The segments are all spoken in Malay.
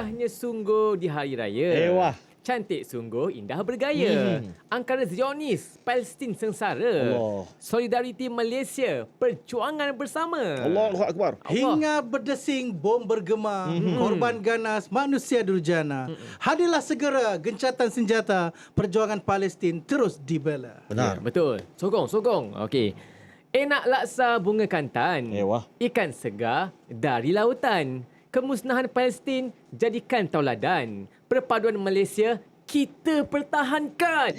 Indahnya sungguh di hari raya. Wah. Cantik sungguh, indah bergaya. Angkara Zionis, Palestin sengsara. Allah. Solidariti Malaysia, perjuangan bersama. Allahu Akbar. Hingga berdesing bom bergema, korban ganas, manusia durjana. Hadirlah segera gencatan senjata, perjuangan Palestin terus dibela. Benar. Ya, betul. Sokong. Okey. Enak laksa bunga kantan. Wah. Ikan segar dari lautan. Kemusnahan Palestin jadikan tauladan. Perpaduan Malaysia kita pertahankan.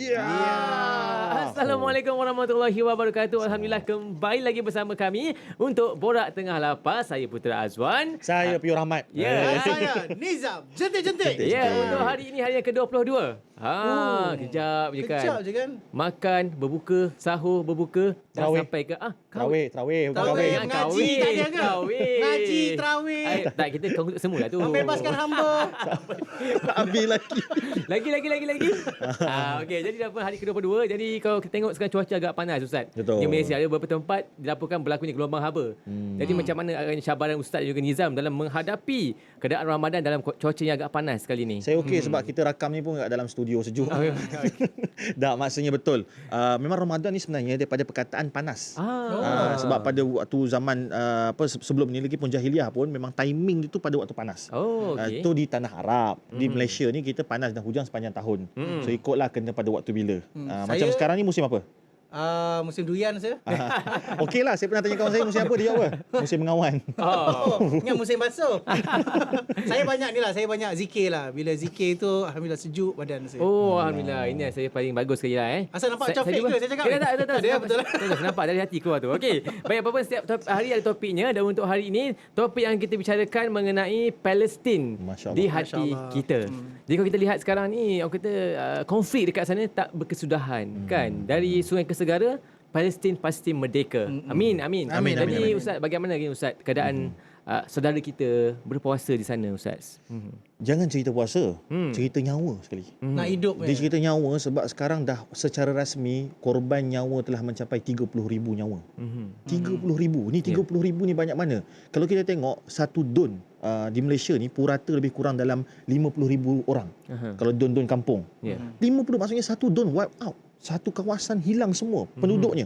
Assalamualaikum warahmatullahi wabarakatuh. Alhamdulillah kembali lagi bersama kami untuk Borak Tengah Lapas. Saya Putra Azwan. Saya Piur Rahmat. Ya. Saya Nizam, jentik-jentik. Ya, untuk hari ini hari yang ke-22. Kejap je kan. Kejap je kan. Makan, berbuka, sahur, berbuka, dah Tarawih. sampai ke Terawih. Tarawih, Kahwin. ngaji tak ada ke? Kahwin. Ngaji, terawih. Tak, kita conclude semula tu. Membebaskan hamba. Habis lagi. Lagi. Okey, jadi dah pun hari ke-22. Jadi kalau kita tengok sekarang cuaca agak panas Ustaz. Betul. Di Malaysia ada beberapa tempat dilaporkan berlakunya gelombang haba. Jadi macam mana agaknya cabaran Ustaz dan juga Nizam dalam menghadapi keadaan Ramadan dalam cuaca yang agak panas kali ni? Saya okey sebab kita rakam ni pun kat dalam studio sejuk. Tak, maksudnya betul. Memang Ramadan ni sebenarnya daripada perkataan panas. Sebab pada waktu zaman sebelum ni lagi pun jahiliah pun memang timing itu pada waktu panas. Okey. Itu di tanah Arab. Di Malaysia ni kita panas dan hujan sepanjang tahun. So ikutlah kena pada waktu bila. Macam Saya- sekarang ni musim apa? Musim durian saya. Okeylah, saya pernah tanya kawan saya musim apa, dia jawab apa? Musim mengawan. Ingat musim basuh. Saya banyak zikir lah. Bila zikir tu alhamdulillah sejuk badan saya. Alhamdulillah. Ini yang saya paling bagus sekali lah. Asal nampak macam fake ke saya cakap? Tak. Ada, betul lah. Nampak dari hati keluar tu. Okey. Baik, apa-apa setiap hari ada topiknya. Dan untuk hari ini, topik yang kita bicarakan mengenai Palestin Masya Allah. di hati Masya Allah. kita. Jadi kalau kita lihat sekarang ni, orang kata konflik dekat sana tak berkesudahan. Kan? Dari Sungai Kesegara, Palestin pasti merdeka. Amin. Amin, Jadi amin. Ustaz, bagaimana lagi Ustaz keadaan saudara kita berpuasa di sana Ustaz? Jangan cerita puasa, cerita nyawa sekali. Nak hidup Dia cerita nyawa sebab sekarang dah secara rasmi korban nyawa telah mencapai 30,000 nyawa. 30,000. Ni 30,000 ni banyak mana? Kalau kita tengok satu don di Malaysia ni purata lebih kurang dalam 50,000 orang. Kalau don-don kampung. Ya. 50 maksudnya satu don wipe out. Satu kawasan hilang semua penduduknya.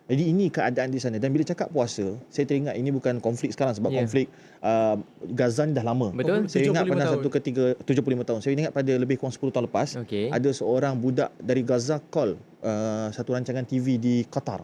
Jadi ini keadaan di sana. Dan bila cakap puasa, saya teringat ini bukan konflik sekarang sebab konflik Gaza ni dah lama. Betul. Saya ingat 75 pernah tahun. satu ketika 75 tahun. Saya ingat pada lebih kurang 10 tahun lepas, Okey. ada seorang budak dari Gaza call satu rancangan TV di Qatar.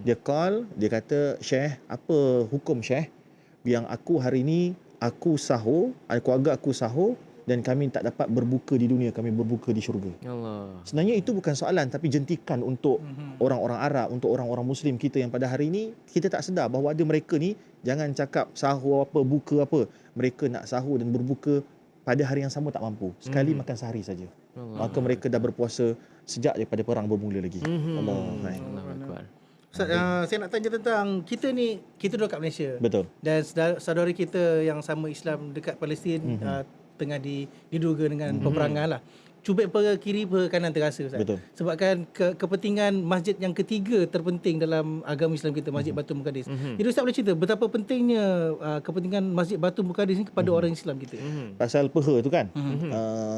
Dia call, dia kata, "Syekh, apa hukum Syekh? Yang aku hari ni aku sahur, keluarga aku sahur dan kami tak dapat berbuka di dunia, kami berbuka di syurga." Allah. Sebenarnya itu bukan soalan tapi jentikan untuk orang-orang Arab, untuk orang-orang Muslim kita yang pada hari ini kita tak sedar bahawa ada mereka ni jangan cakap sahur apa, buka apa. Mereka nak sahur dan berbuka pada hari yang sama tak mampu. Sekali makan sehari saja. Maka mereka dah berpuasa sejak daripada perang bermula lagi. Allah. Allahu Akbar. Ustaz, saya nak tanya tentang kita ni, kita duduk kat Malaysia. Betul. Dan saudara kita yang sama Islam dekat Palestin tengah diduga dengan peperangan lah. Cubit per kiri per kanan terasa Ustaz. Betul. Sebabkan kepentingan masjid yang ketiga terpenting dalam agama Islam kita, Masjid Batu Muqaddis. Jadi Ustaz boleh cerita betapa pentingnya kepentingan Masjid Batu Muqaddis ni kepada orang Islam kita. Pasal peha tu kan.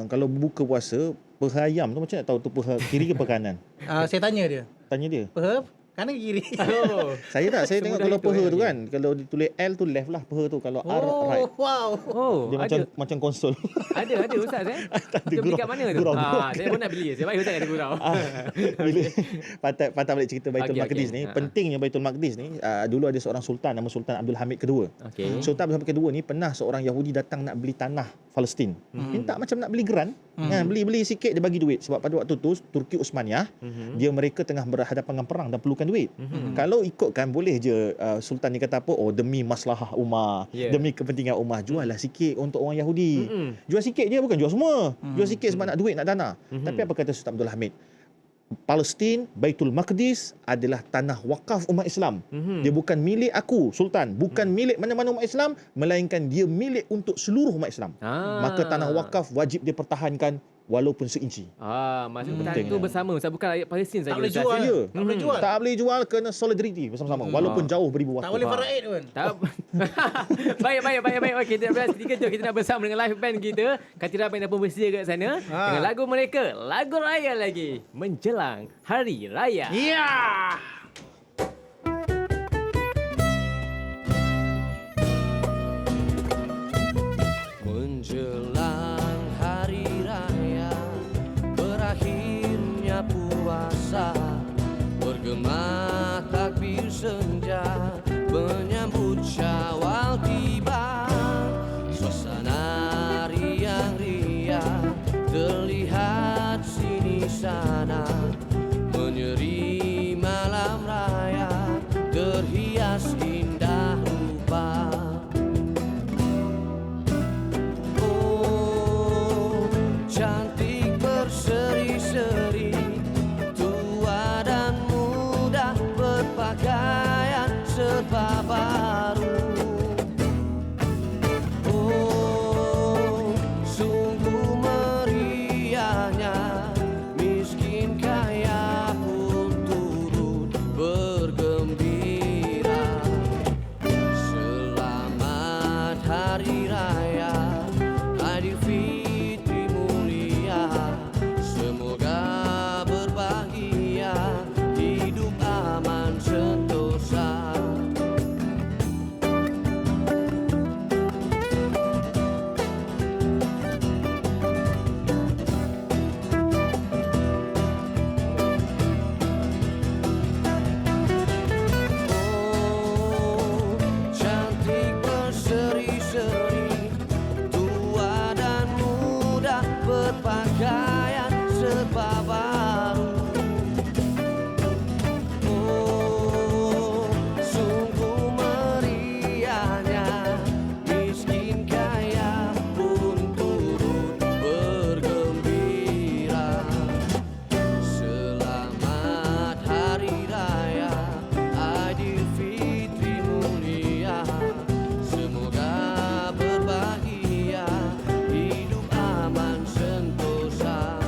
Kalau buka puasa, peha ayam tu macam nak tahu tu peha kiri ke peha kanan? Saya tanya dia, Tanya dia. "Peha kanan ke kiri?" Saya tengok kalau Semudah itu, peha tu ya. kan, kalau ditulis L tu left lah peha tu, kalau R right. Wow. Dia macam konsol. Ada Ustaz Tak ada Kita beli gurau. kat mana tu? Gurau. Saya pun nak beli. Saya baik Ustaz ada gurau. Bila patah balik cerita Baitul Okey, Maqdis okey. ni, pentingnya Baitul Maqdis ni, dulu ada seorang sultan nama Sultan Abdul Hamid kedua. Okey. Sultan Abdul Hamid kedua ni pernah seorang Yahudi datang nak beli tanah Palestin. Minta macam nak beli geran. Beli sikit dia bagi duit sebab pada waktu tu Turki Uthmaniyah mereka tengah berhadapan dengan perang dan perlukan duit. Kalau ikutkan boleh je Sultan ni kata apa, oh demi maslahah ummah, demi kepentingan ummah, jual lah sikit untuk orang Yahudi. Jual sikit je, bukan jual semua. Jual sikit sebab nak duit, nak dana. Tapi apa kata Sultan Abdul Hamid? Palestin, Baitul Maqdis adalah tanah wakaf umat Islam. Dia bukan milik aku, Sultan. Bukan milik mana-mana umat Islam, melainkan dia milik untuk seluruh umat Islam. Maka tanah wakaf wajib dia pertahankan walaupun seinci. Maksud bertahan Penting tu ya. bersama. Bukan rakyat Palestin saja. Tak boleh Ustaz. jual. Ya. Tak boleh jual. Tak boleh jual, kena solidariti bersama-sama walaupun jauh beribu waktu. Tak boleh faraid pun. Tak. Baik. Okey, kita beras sedikit jom kita nak bersama dengan live band kita. Katira Band dah pun bersedia kat sana dengan lagu mereka, lagu raya lagi menjelang Hari Raya. Ya. Menjelang hari raya, berakhirnya puasa, bergema takbir senja, menyambut Syawal tiba. Suasana riang-riang terlihat sini sana, menyeri malam raya terhias indah rupa. Cantik berseri-seri, tua dan muda berpakaian serba baru. Oh, sungguh meriahnya, miskin kaya pun turut bergembira. Selamat Hari Raya Aidilfitri mulia, semoga berbahagia, hidup aman sentosa. Oh, cantik berseri-seri, tua dan muda berpakaian serba baru. Oh, sungguh meriahnya, miskin kaya pun turut bergembira. Selamat Hari Raya Aidilfitri mulia, semoga berbahagia, hidup aman sentosa.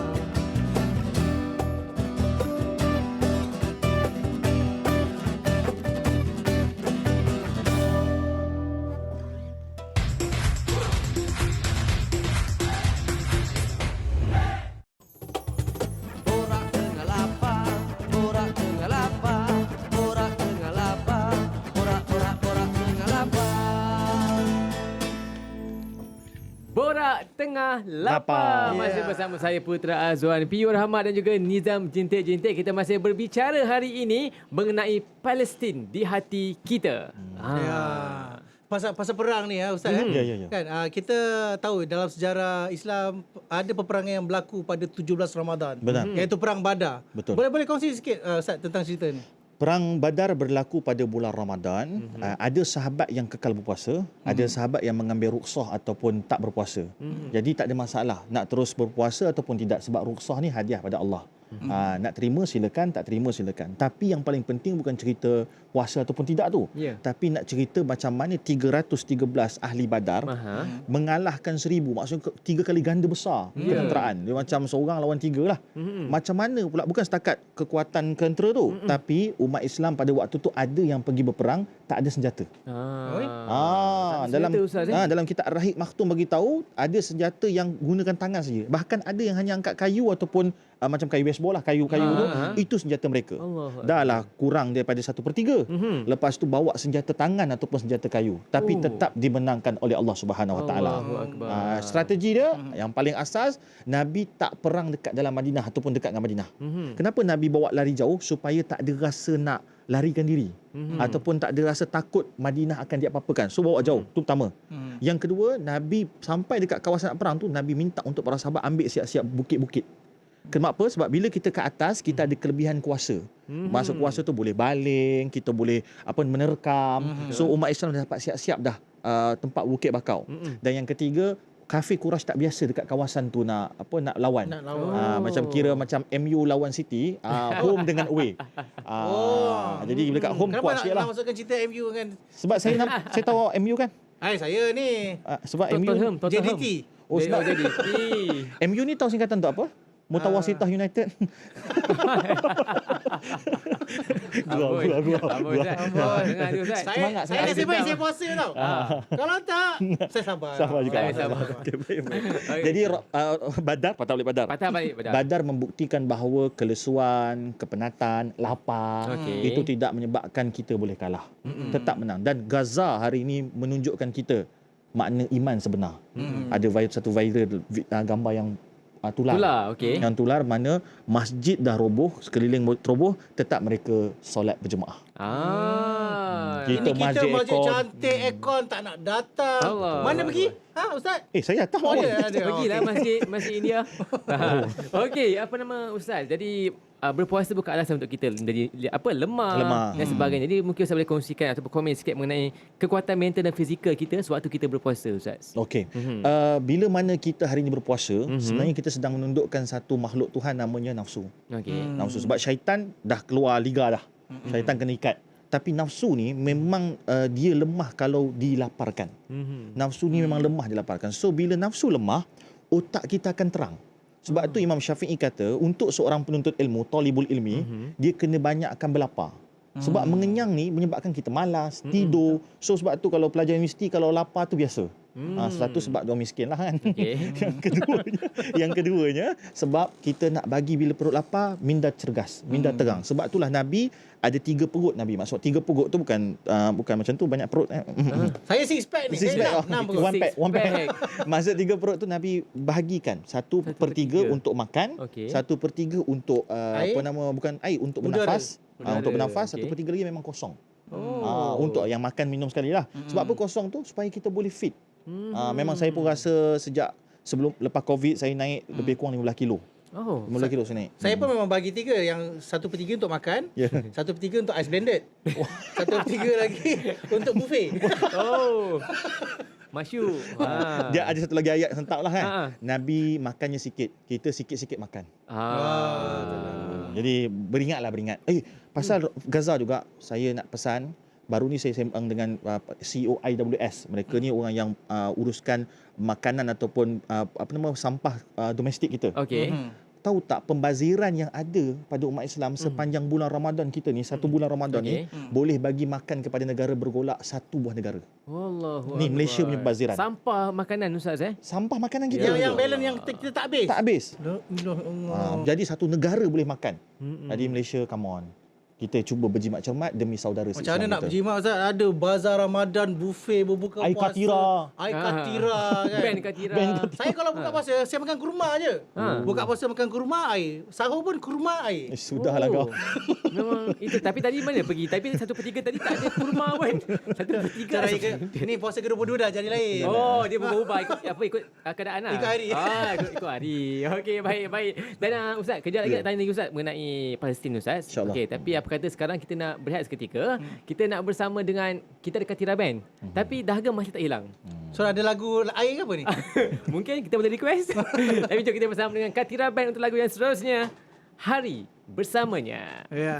Borak tengah lapar, borak tengah lapar, borak tengah lapar, borak tengah lapar. Borak Tengah Lapar. Lapar. Masih bersama saya Putra Azwan, Piyu Rahmat dan juga Nizam Jintik-Jintik. Kita masih berbicara hari ini mengenai Palestin di hati kita. Ya. Pasal perang ni Ustaz kan? Ya. Kan kita tahu dalam sejarah Islam ada peperangan yang berlaku pada 17 Ramadan. Benar. Iaitu perang Badar. Betul. Boleh kongsi sikit Ustaz tentang cerita ni? Perang Badar berlaku pada bulan Ramadan. Ada sahabat yang kekal berpuasa, ada sahabat yang mengambil rukhsah ataupun tak berpuasa. Jadi tak ada masalah nak terus berpuasa ataupun tidak, sebab rukhsah ni hadiah pada Allah. Nak terima silakan, tak terima silakan. Tapi yang paling penting bukan cerita puasa ataupun tidak tu. Ya. Tapi nak cerita macam mana 313 ahli Badar mengalahkan 1000. Maksudnya 3 kali ganda besar penenteraan. Dia macam seorang lawan 3 lah. Macam mana pula, bukan setakat kekuatan tentera tu, tapi umat Islam pada waktu tu ada yang pergi berperang tak ada senjata. Dalam senjata, Ustaz, eh? dalam kitab Ar-Rahik Maktum bagi tahu ada senjata yang gunakan tangan saja. Bahkan ada yang hanya angkat kayu ataupun macam kayu baseball lah, kayu tu, itu senjata mereka. Dah lah kurang daripada 1/3. Lepas tu bawa senjata tangan ataupun senjata kayu, tapi tetap dimenangkan oleh Allah Subhanahu Wa Taala. Strategi dia yang paling asas, Nabi tak perang dekat dalam Madinah ataupun dekat dengan Madinah. Kenapa Nabi bawa lari jauh? Supaya tak ada rasa nak larikan diri ataupun tak ada rasa takut Madinah akan diapa-apakan. So bawa jauh. Tu pertama. Yang kedua, Nabi sampai dekat kawasan nak perang tu, Nabi minta untuk para sahabat ambil siap-siap bukit-bukit. Kenapa? Sebab bila kita ke atas, kita ada kelebihan kuasa. Masuk kuasa tu boleh baling, kita boleh menerkam. So umat Islam dah dapat siap-siap dah tempat bukit bakau. Dan yang ketiga, kafir Quraisy tak biasa dekat kawasan tu nak lawan. Macam kira macam MU lawan City, home dengan away. Jadi dekat home Kenapa kuat nak, sikit lah. nak masukkan cerita MU kan? Sebab saya tahu MU kan. Saya ni Sebab MU Tottenham. JDT. jadi. MU ni tahu singkatan untuk apa? Mutawasitah United. Amboi. Amboi, Ustaz. Dengar tu, Ustaz. Semangat, Saya nasib baik saya puasa tau. Ah. Kalau tak, saya sabar. Sabar juga. Sabar. Okey, baik. Okey. Jadi Badar, patah balik Badar. Patah balik Badar. Badar membuktikan bahawa kelesuan, kepenatan, lapar Okey. itu tidak menyebabkan kita boleh kalah. Tetap menang. Dan Gaza hari ini menunjukkan kita makna iman sebenar. Ada satu viral gambar yang tular. okey. Yang tular mana masjid dah roboh, sekeliling roboh, tetap mereka solat berjemaah. Ini Kita kita masjid masjid aircon. cantik, aircon tak nak datang. Allah. Mana pergi? Ha, Ustaz? Saya tahu. Ada. Pergilah masjid India. Okey, apa nama Ustaz? Jadi berpuasa bukan alasan untuk kita jadi lemah dan sebagainya. Jadi mungkin Ustaz boleh kongsikan atau berkomen sikit mengenai kekuatan mental dan fizikal kita sewaktu kita berpuasa, Ustaz. Okey. Bila mana kita hari ini berpuasa, sebenarnya kita sedang menundukkan satu makhluk Tuhan namanya nafsu. Okey. Nafsu sebab syaitan dah keluar liga dah. Syaitan kena ikat. Tapi nafsu ni memang dia lemah kalau dilaparkan. Nafsu ni memang lemah dilaparkan. So bila nafsu lemah, otak kita akan terang. Sebab tu Imam Syafi'i kata untuk seorang penuntut ilmu, talibul ilmi, dia kena banyakkan berlapar. Sebab mengenyang ni menyebabkan kita malas, tidur. So sebab tu kalau pelajar universiti kalau lapar tu biasa. Satu sebab dia miskin lah kan. Okey. yang keduanya sebab kita nak bagi bila perut lapar minda cergas, minda terang. Sebab itulah Nabi ada 3 perut Nabi. Maksud 3 perut tu bukan macam tu banyak perut. Saya six pack ni. Six Saya pack, nak 6 perut. one pack. Six pack. Maksud 3 perut tu Nabi bahagikan 1/3 untuk makan, Okey. 1/3 untuk Air? bukan air, untuk Udara. bernafas. Untuk bernafas, Okey. 1/3 lagi memang kosong. Oh. Untuk yang makan minum sekali lah. Sebab apa kosong tu? Supaya kita boleh fit. Memang saya pun rasa sejak lepas COVID saya naik lebih kurang 15 kilo. Oh. 15 kilo saya naik. Saya pun memang bagi 3. Yang 1/3 untuk makan, Ya. 1/3 untuk ice blended, 1/3 lagi untuk buffet. Oh. Masyuk. Dia ada satu lagi ayat sentak lah kan. Ha. Nabi makannya sikit, kita sikit-sikit makan. Jadi beringat. Pasal Gaza juga saya nak pesan. Baru ni saya sembang dengan CEO IWS. Mereka ni orang yang uruskan makanan ataupun sampah domestik kita. Okey. Tahu tak pembaziran yang ada pada umat Islam sepanjang bulan Ramadan kita ni, satu bulan Ramadan ni boleh bagi makan kepada negara bergolak 1 buah negara. Wallahu Ni akbar. Malaysia punya pembaziran. Sampah makanan Ustaz Sampah makanan kita. Yang balance yang kita tak habis. tak habis. La ilaha illallah. Jadi satu negara boleh makan. Jadi Malaysia, come on. Kita cuba berjimat cermat demi saudara Macam se-Islam mana nak kita. berjimat Ustaz? Ada bazar Ramadan, buffet, berbuka Air puasa. katira. Air katira kan. Band Katira. Saya kalau buka puasa, saya makan kurma je. Buka puasa makan kurma air. Sahur pun kurma air. Sudahlah kau. Memang itu. Tapi tadi mana pergi? Tapi 1/3 tadi tak ada kurma pun. 1/3. Cara ni puasa ke-22 dah jadi lain. Oh, dia berubah ikut keadaan lah. Ikut hari. Ikut hari. Okey, baik. Dan Ustaz, kejap lagi nak tanya lagi Ustaz mengenai Palestin Ustaz. InsyaAllah. Okey, tapi apa kata sekarang kita nak berehat seketika. Kita nak bersama dengan kita dekat Katira Band. Tapi dahaga masih tak hilang. So ada lagu air ke apa ni? Mungkin kita boleh request. Tapi jom kita bersama dengan Katira Band untuk lagu yang seterusnya. Hari Bersamanya. Ya.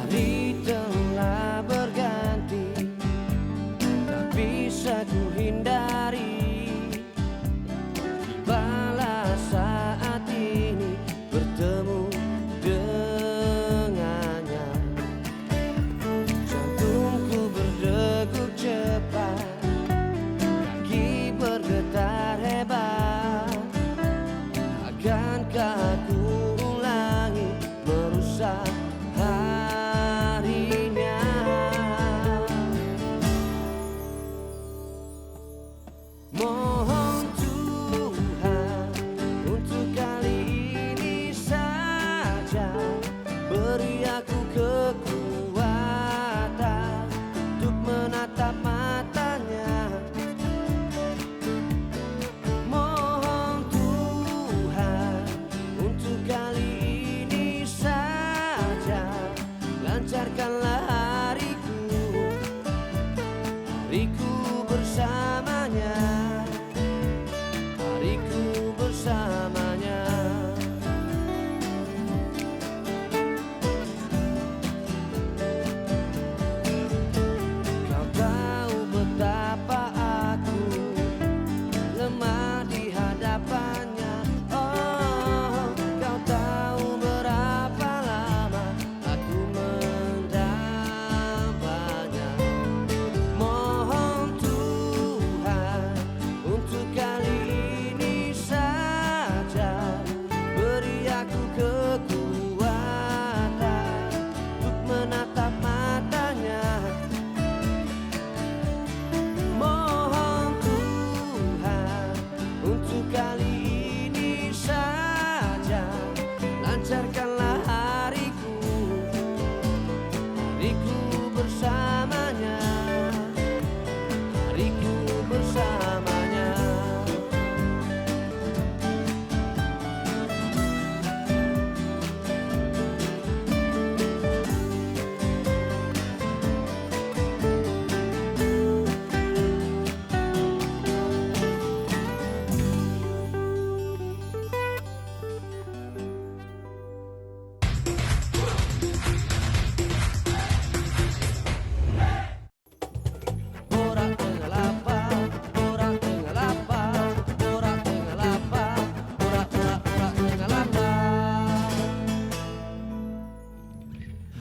Hari telah berganti, tak bisa ku hindari. Tibalah saat ini bertemu dengannya. Jantungku berdegup cepat, kaki bergetar hebat. Akankah ku ulangi merusak harinya? Mohon Tuhan untuk kali ini saja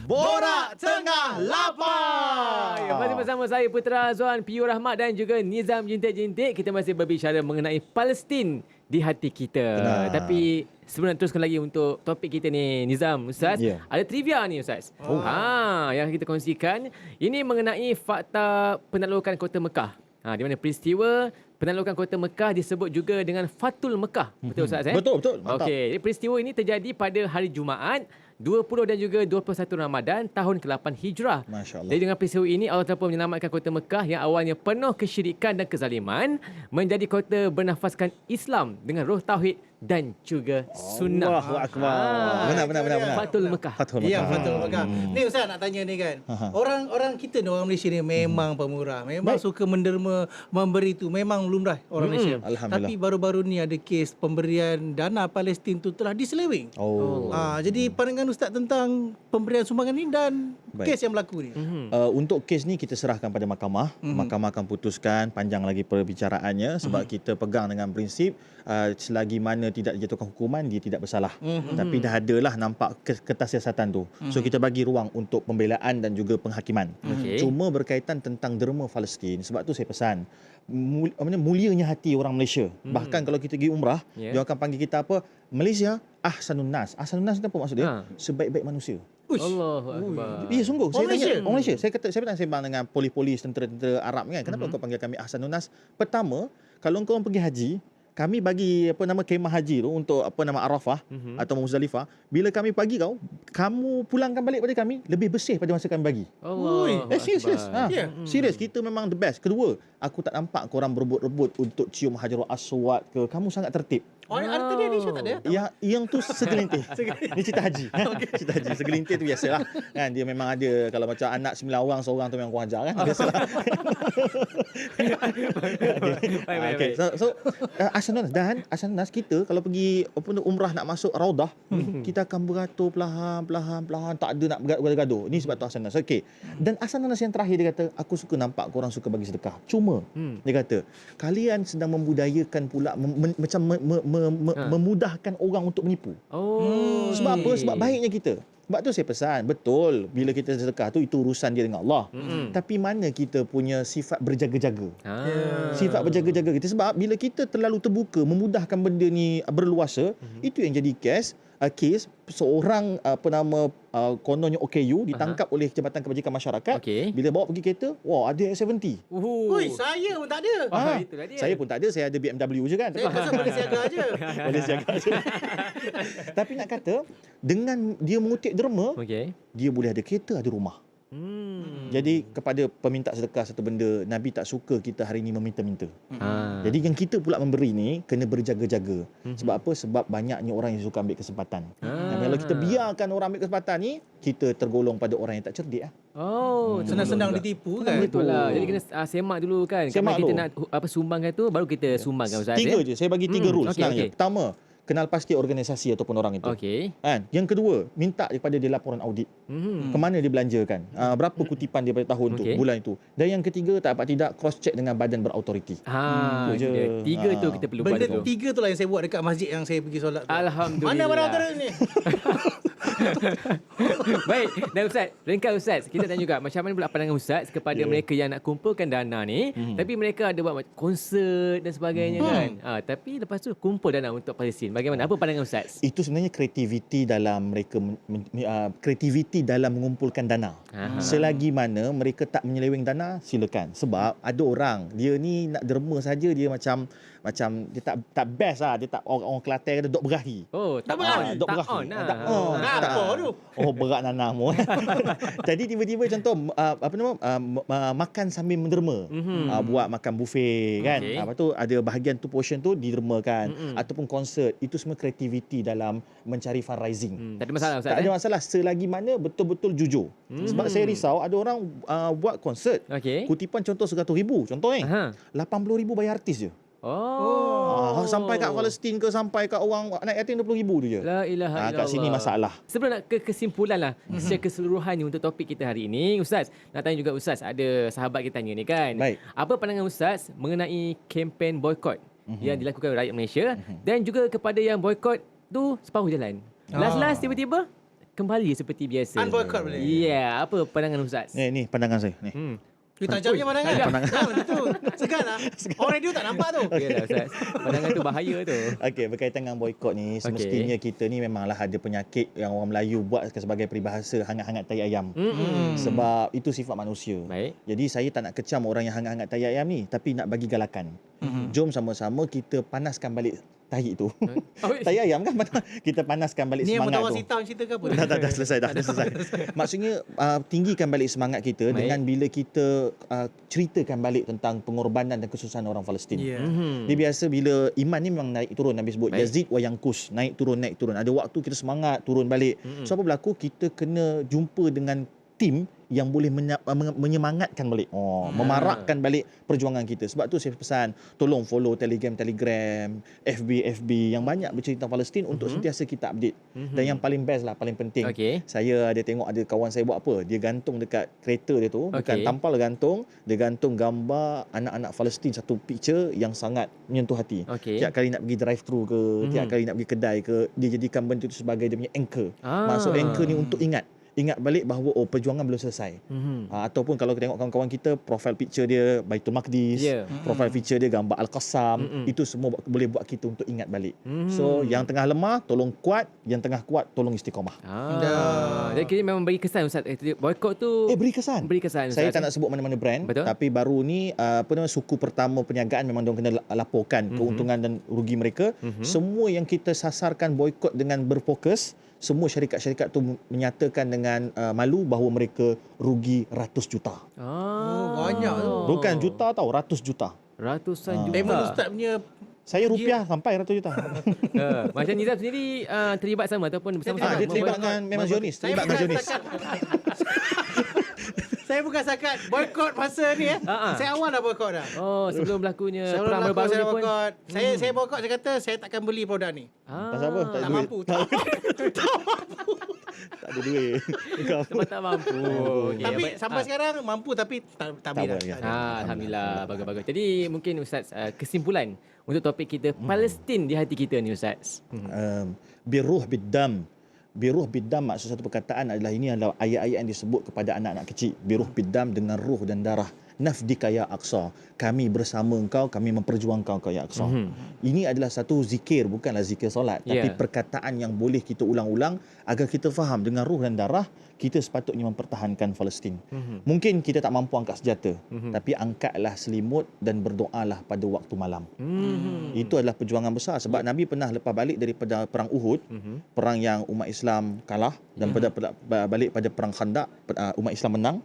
Borak Tengah Lapar. Ya, masih bersama saya Putra Azwan, Piyu Rahmat dan juga Nizam Jintik-Jintik. Kita masih berbicara mengenai Palestin di hati kita. Benar. Tapi sebelum nak teruskan lagi untuk topik kita ni, Nizam, Ustaz, ada trivia ni Ustaz. Yang kita kongsikan. Ini mengenai fakta penaklukan Kota Mekah. Di mana peristiwa penaklukan Kota Mekah disebut juga dengan Fatul Mekah. Betul Ustaz? Betul. Mantap. Okey, peristiwa ini terjadi pada hari Jumaat 20 dan juga 21 Ramadan tahun ke-8 Hijrah. Masya Allah. Jadi dengan peristiwa ini Allah Ta'ala menyelamatkan Kota Mekah yang awalnya penuh kesyirikan dan kezaliman menjadi kota bernafaskan Islam dengan roh tauhid dan juga sunnah. Allahu Akbar. Benar. Fatul Mekah. Fatul Ya, Mekah. Fatul Mekah. Ni Ustaz nak tanya ni kan. Orang kita ni, orang Malaysia ni memang pemurah. Memang suka menderma, memberi tu. Memang lumrah orang Malaysia. Alhamdulillah. Tapi baru-baru ni ada kes pemberian dana Palestin tu telah diseleweng. Oh. Jadi pandangan Ustaz tentang pemberian sumbangan ni dan kes yang berlaku ni. Untuk kes ni kita serahkan pada mahkamah. Mahkamah akan putuskan, panjang lagi perbicaraannya sebab kita pegang dengan prinsip selagi mana tidak dijatuhkan hukuman dia tidak bersalah. Tapi dah adalah nampak kertas siasatan tu. So kita bagi ruang untuk pembelaan dan juga penghakiman. Okey. Cuma berkaitan tentang derma Palestin, sebab tu saya pesan mulianya hati orang Malaysia. Bahkan kalau kita pergi umrah, dia akan panggil kita apa? Malaysia Ahsanun Nas. Ahsanun Nas itu apa maksud dia? Sebaik-baik manusia. Allahu Akbar. Ya sungguh. Saya Malaysia? tanya orang Malaysia. Saya pernah sembang dengan polis-polis, tentera-tentera Arab kan. Kenapa kau panggil kami Ahsanun Nas? Pertama, kalau kau pergi haji, kami bagi kemah haji tu untuk Arafah atau Muzdalifah. Bila kami pagi kamu pulangkan balik pada kami lebih bersih pada masa kami bagi. Allahu Serius. Akbar. Serius, kita memang the best. Kedua, aku tak nampak korang berebut-rebut untuk cium Hajarul Aswad ke. Kamu sangat tertib. Ada tadi ada isu tak ada? Yang tu segelintir. Ni cerita haji. Cerita haji. Segelintir tu biasalah. Kan dia memang ada, kalau macam anak 9 orang seorang tu memang kurang ajar kan. Biasalah. Baik. So Ahsanun Nas dan Ahsanun Nas kita kalau pergi umrah nak masuk Raudah, kita akan beratur perlahan, tak ada nak bergaduh-gaduh. Ini sebab tu Ahsanun Nas. Okey. Dan Ahsanun Nas yang terakhir dia kata, aku suka nampak korang suka bagi sedekah. Cuma dia kata, kalian sedang membudayakan pula memudahkan orang untuk menipu. Sebab apa? Sebab baiknya kita. Sebab tu saya pesan, betul bila kita sedekah tu itu urusan dia dengan Allah. Tapi mana kita punya sifat berjaga-jaga. Sifat berjaga-jaga kita. Sebab bila kita terlalu terbuka memudahkan benda ni berluasa, itu yang jadi kes seorang kononnya OKU ditangkap oleh Jabatan Kebajikan Masyarakat. Bila bawa pergi kereta, ada S70. Oi, saya pun tak ada. Itulah dia. Saya pun tak ada, saya ada BMW je kan. Saya pasal boleh siaga aje. Boleh siaga je. Tapi nak kata, dengan dia mengutip derma, dia boleh ada kereta, ada rumah. Jadi kepada peminta sedekah satu benda, Nabi tak suka kita hari ini meminta-minta. Jadi yang kita pula memberi ni kena berjaga-jaga. Sebab apa? Sebab banyaknya orang yang suka ambil kesempatan. Dan kalau kita biarkan orang ambil kesempatan ni, kita tergolong pada orang yang tak cerdik. Senang-senang ditipu kan. Betul lah. Jadi kena semak dulu kan. Semak Kalau kita dulu. nak sumbangkan tu, baru kita sumbangkan Ustaz. 3 je. Saya bagi 3 rules sebenarnya. okey. Pertama, kenal pasti organisasi ataupun orang itu. Kan? Yang kedua, minta daripada dia laporan audit. Ke mana dia belanjakan? Berapa kutipan dia pada tahun tu, bulan itu. Dan yang ketiga, tak dapat tidak cross check dengan badan berautoriti. Itu je. dia. 3 tu kita perlu buat Benda dulu. 3 tu lah yang saya buat dekat masjid yang saya pergi solat tu. Alhamdulillah. Mana terus ni? Baik, dan Ustaz, ringkas Ustaz, kita tanya juga macam mana pula pandangan Ustaz kepada mereka yang nak kumpulkan dana ni, tapi mereka ada buat konsert dan sebagainya kan. Tapi lepas tu kumpul dana untuk Palestin. Bagaimana? Apa pandangan Ustaz? Itu sebenarnya kreativiti dalam mereka kreativiti dalam mengumpulkan dana. Selagi mana mereka tak menyeleweng dana, silakan. Sebab ada orang dia ni nak derma saja, dia macam dia tak best lah, dia tak orang Kelantan kata dok berahi. Tak on. Apa tu? Berat nanamu. Jadi tiba-tiba contoh makan sambil menderma. Buat makan buffet kan. Lepas tu ada bahagian tu portion tu didermakan ataupun konsert. Itu semua kreativiti dalam mencari fundraising. Tak ada masalah Ustaz. Tak ada masalah selagi mana betul-betul jujur. Sebab saya risau ada orang buat konsert. Kutipan contoh 100,000 contoh 80,000 bayar artis je. Sampai kat Palestin ke sampai kat orang anak yatim 20,000 tu je. La ilaha illallah. Kat sini masalah. Sebelum nak ke kesimpulan lah secara keseluruhannya untuk topik kita hari ini, Ustaz, nak tanya juga Ustaz, ada sahabat kita tanya ni kan. Baik. Apa pandangan Ustaz mengenai kempen boykot yang dilakukan oleh rakyat Malaysia dan juga kepada yang boykot tu separuh jalan. Last tiba-tiba kembali seperti biasa. Unboycott boleh. Ya, apa pandangan Ustaz? Ni pandangan saya ni. Tajamnya pandangan. Itu. Segan lah. Orang radio tak nampak tu. Yalah Ustaz. Pandangan tu bahaya tu. Okey, berkaitan dengan boikot ni, semestinya kita ni memanglah ada penyakit yang orang Melayu buat sebagai peribahasa hangat-hangat tai ayam. Sebab itu sifat manusia. Baik. Jadi saya tak nak kecam orang yang hangat-hangat tai ayam ni, tapi nak bagi galakan. Jom sama-sama kita panaskan balik tahi tu. Tai ayam kan kita panaskan balik Ni yang semangat Mutawar tu. Sita cerita ke apa? Dah selesai. Maksudnya tinggikan balik semangat kita dengan bila kita ceritakan balik tentang pengorbanan dan kesusahan orang Palestin. Ya. Dia biasa bila iman ni memang naik turun, Nabi sebut Baik. yazid wa yanqus, naik turun. Ada waktu kita semangat turun balik. So apa berlaku? Kita kena jumpa dengan tim yang boleh menyemangatkan balik. Memarakkan balik perjuangan kita. Sebab tu saya pesan, tolong follow Telegram, FB yang banyak bercerita Palestin untuk sentiasa kita update. Dan yang paling best lah, paling penting. Okey. Saya ada tengok ada kawan saya buat apa. Dia gantung dekat kereta dia tu, bukan tampal gantung, dia gantung gambar anak-anak Palestin, satu picture yang sangat menyentuh hati. Okey. Tiap kali nak pergi drive thru ke, tiap kali nak pergi kedai ke, dia jadikan benda itu sebagai dia punya anchor. Maksud anchor ni untuk ingat balik bahawa perjuangan belum selesai. Ataupun kalau tengok kawan-kawan kita, profile picture dia Baitul Maqdis, profile picture dia gambar Al-Qassam, itu semua boleh buat kita untuk ingat balik. So yang tengah lemah tolong kuat, yang tengah kuat tolong istiqamah. Jadi kita memang beri kesan Ustaz. Boykot tu Beri kesan. Ustaz. Saya tak nak sebut mana-mana brand. Betul. Tapi baru ni suku pertama perniagaan memang diorang kena laporkan keuntungan dan rugi mereka. Semua yang kita sasarkan boykot dengan berfokus, semua syarikat-syarikat tu menyatakan dengan malu bahawa mereka rugi ratus juta. Banyak tu. Bukan juta tau, ratus juta. Ratusan juta. Payment Ustaz punya Saya rupiah sampai ratus juta. Macam Nizam sendiri terlibat sama ataupun bersama-sama? Dia terlibat dengan memang Zionis. Terlibat dengan Zionis. Saya bukan sakat boykot masa ni Saya awal dah boykot dah. Sebelum berlakunya Sebelum perang berlaku baru saya ni pun. boykot. Saya boykot, saya kata saya takkan beli produk ni. Pasal apa? Tak mampu. Tak Tak ada duit. Sebab tak mampu. Okay, Tapi baik. sampai sekarang mampu tapi tak beli boleh, dah. ya. Alhamdulillah, bagus-bagus. Jadi mungkin Ustaz kesimpulan untuk topik kita Palestin di hati kita ni Ustaz. Biruh biddam. Biruh biddam maksud satu perkataan adalah ini adalah ayat-ayat yang disebut kepada anak-anak kecil. Biruh biddam dengan ruh dan darah. Nafdika ya Aqsa. Kami bersama engkau, kami memperjuangkan engkau ya Aqsa. Ini adalah satu zikir, bukanlah zikir solat, tapi perkataan yang boleh kita ulang-ulang agar kita faham dengan ruh dan darah kita sepatutnya mempertahankan Palestin. Mungkin kita tak mampu angkat senjata, tapi angkatlah selimut dan berdoalah pada waktu malam. Itu adalah perjuangan besar sebab Nabi pernah lepas balik daripada perang Uhud, perang yang umat Islam kalah, dan balik pada perang Khandaq, umat Islam menang.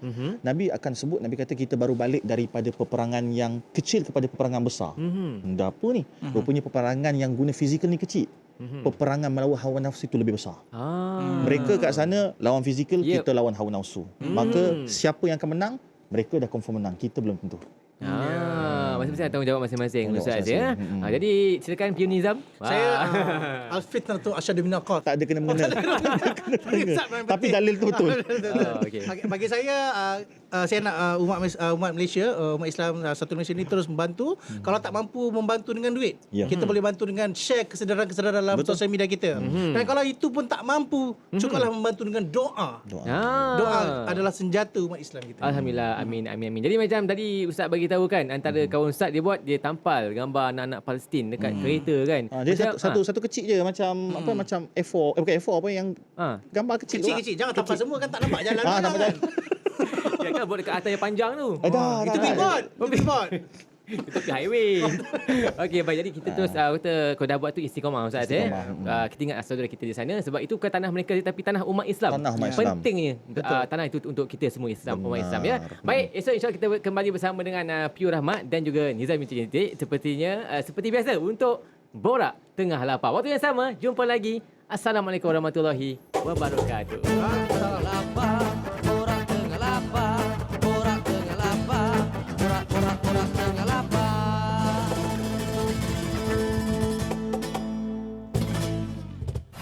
Nabi akan sebut, Nabi kata kita baru balik daripada peperangan yang kecil kepada peperangan besar. Benda apa ni? Rupanya peperangan yang guna fizikal ni kecil. Peperangan melawan hawa nafsu itu lebih besar. Mereka kat sana lawan fizikal, kita lawan hawa nafsu. Maka siapa yang akan menang? Mereka dah confirm menang, kita belum tentu. Masing-masing ada tanggungjawab masing-masing Ustaz ya. Jadi silakan Pion Nizam. Saya al-fitnah tu asyadu minaqat. Tak ada kena-mengena. Tapi dalil tu betul. Bagi saya nak umat Malaysia, umat Islam satu Malaysia ni terus membantu. Kalau tak mampu membantu dengan duit, kita boleh bantu dengan share kesedaran-kesedaran dalam sosial media kita. Dan kalau itu pun tak mampu, cukuplah membantu dengan doa. Doa adalah senjata umat Islam kita. Alhamdulillah, amin. Jadi macam tadi Ustaz bagi tahu kan, antara kawan Ustaz dia buat, dia tampal gambar anak-anak Palestin dekat kereta kan. Dia satu kecil je macam macam A4, bukan A4 apa yang gambar kecil tu. Kecil-kecil, jangan tampal semua kan tak nampak jalan. Nampak jalan. Dia kan buat dekat atas yang panjang tu. Itu billboard. Itu tepi highway. Okey, baik. Jadi kita terus kau dah buat tu istiqamah Ustaz kita ingat saudara kita di sana sebab itu bukan tanah mereka tapi tanah umat Islam. Tanah umat Islam. Pentingnya tanah itu untuk kita semua umat Islam ya. Baik, esok insya-Allah kita kembali bersama dengan Piu Rahmat dan juga Nizam binti Jentik sepertinya seperti biasa untuk Borak Tengah Lapar. Waktu yang sama, jumpa lagi. Assalamualaikum warahmatullahi wabarakatuh. Lapar